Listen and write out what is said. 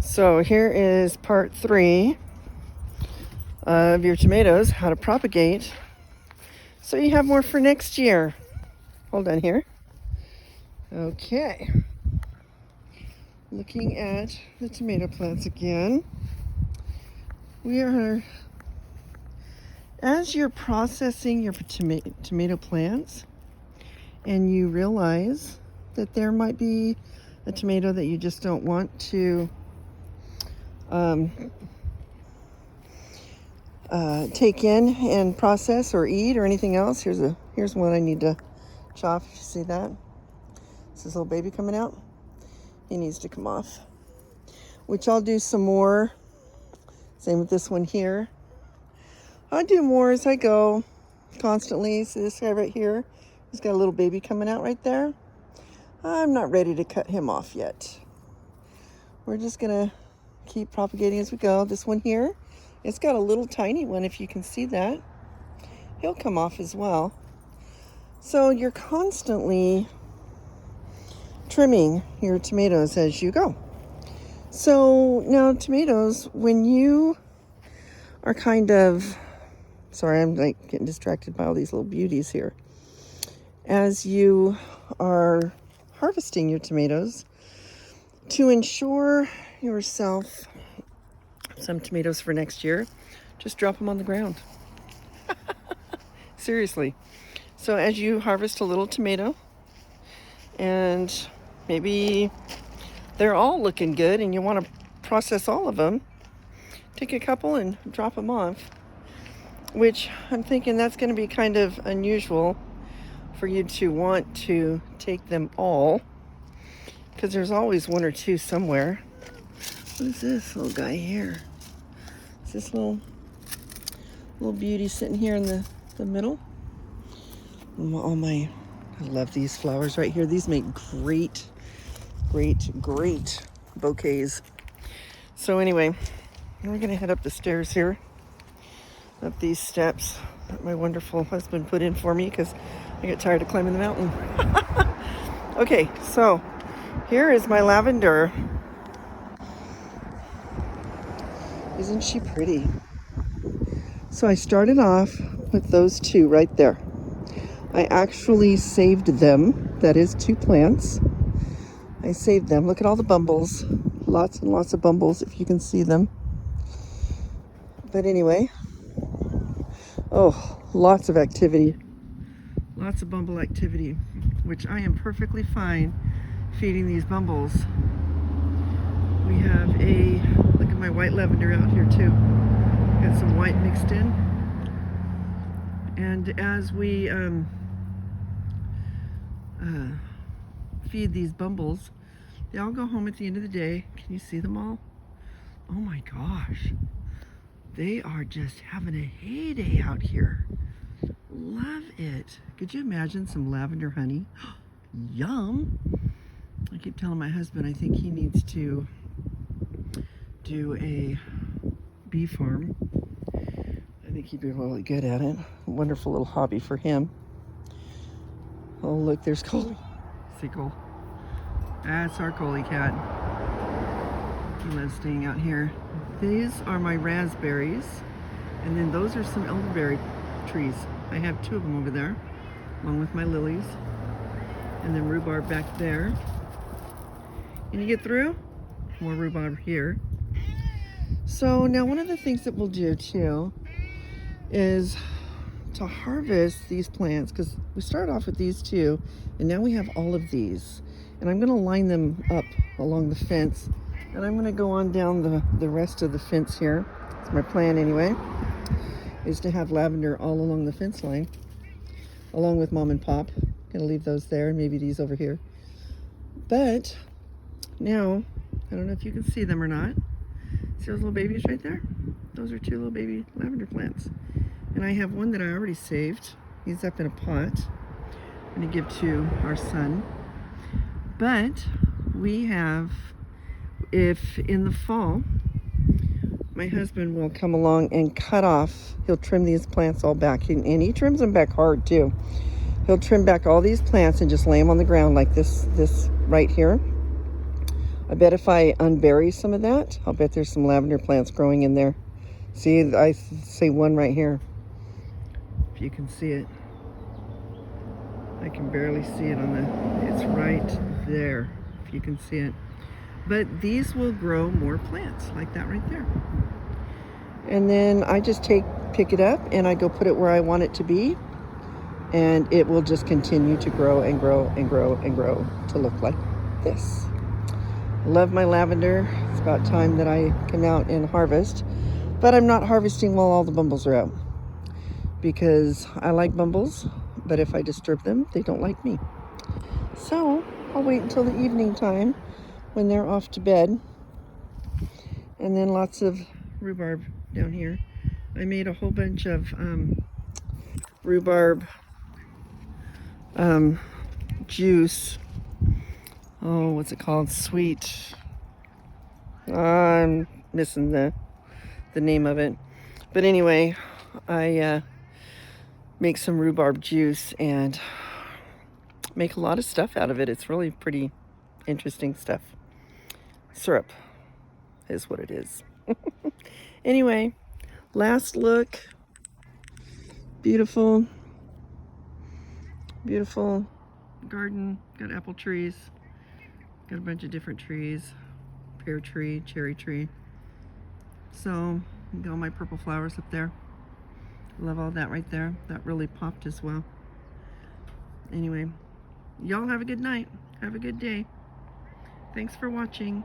So here is part 3 of your tomatoes, how to propagate so you have more for next year. Hold on here. Okay. Looking at the tomato plants again. As you're processing your tomato plants and you realize that there might be a tomato that you just don't want to take in and process or eat or anything else. Here's one I need to chop. You see that? This is a little baby coming out. He needs to come off, which I'll do some more. Same with this one here. I'll do more as I go constantly. See this guy right here? He's got a little baby coming out right there. I'm not ready to cut him off yet. We're just gonna keep propagating as we go. This one here, it's got a little tiny one, if you can see that. He'll come off as well. So you're constantly trimming your tomatoes as you go. So now tomatoes, when you are sorry, I'm like getting distracted by all these little beauties here. As you are harvesting your tomatoes, to ensure yourself some tomatoes for next year, just drop them on the ground. Seriously. So as you harvest a little tomato, and maybe they're all looking good and you want to process all of them, take a couple and drop them off, which I'm thinking that's going to be kind of unusual for you to want to take them all, because there's always one or two somewhere. What is this little guy here? Is this little beauty sitting here in the middle? I love these flowers right here. These make great bouquets. So anyway, we're gonna head up the stairs here, up these steps that my wonderful husband put in for me because I get tired of climbing the mountain. Okay, so here is my lavender. Isn't she pretty? So I started off with those two right there. I actually saved them. That is 2 plants. I saved them. Look at all the bumbles. Lots and lots of bumbles, if you can see them. But anyway, lots of activity. Lots of bumble activity, which I am perfectly fine feeding these bumbles. We have look at my white lavender out here too. Got some white mixed in. And as we feed these bumbles, they all go home at the end of the day. Can you see them all? Oh my gosh. They are just having a heyday out here. Love it. Could you imagine some lavender honey? Yum. I keep telling my husband I think he needs to do a bee farm. I think he'd be really good at it. A wonderful little hobby for him. Oh, look, there's Coley. See Cole? That's our Coley cat. He loves staying out here. These are my raspberries, and then those are some elderberry trees. I have 2 of them over there, along with my lilies, and then rhubarb back there. Can you get through? More rhubarb here. So now one of the things that we'll do too is to harvest these plants, because we started off with these 2 and now we have all of these, and I'm going to line them up along the fence, and I'm going to go on down the rest of the fence here. It's my plan anyway, is to have lavender all along the fence line along with Mom and Pop. Gonna leave those there, and maybe these over here. But now I don't know if you can see them or not. See those little babies right there? Those are 2 little baby lavender plants. And I have one that I already saved. He's up in a pot. I'm gonna give to our son. But we have, if in the fall, my husband will come along and cut off, he'll trim these plants all back. And he trims them back hard too. He'll trim back all these plants and just lay them on the ground like this right here. I bet if I unbury some of that, I'll bet there's some lavender plants growing in there. See, I see one right here. If you can see it. I can barely see it on the, it's right there, if you can see it. But these will grow more plants, like that right there. And then I just pick it up and I go put it where I want it to be. And it will just continue to grow and grow and grow and grow to look like this. Love my lavender. It's about time that I come out and harvest. But I'm not harvesting while all the bumbles are out, because I like bumbles, but if I disturb them, they don't like me. So I'll wait until the evening time when they're off to bed. And then lots of rhubarb down here. I made a whole bunch of rhubarb juice. Oh, what's it called? Sweet. I'm missing the name of it. But anyway, I make some rhubarb juice and make a lot of stuff out of it. It's really pretty interesting stuff. Syrup is what it is. Anyway, last look. Beautiful, beautiful garden. Got apple trees. Got a bunch of different trees. Pear tree, cherry tree. So, got all my purple flowers up there. Love all that right there. That really popped as well. Anyway, y'all have a good night. Have a good day. Thanks for watching.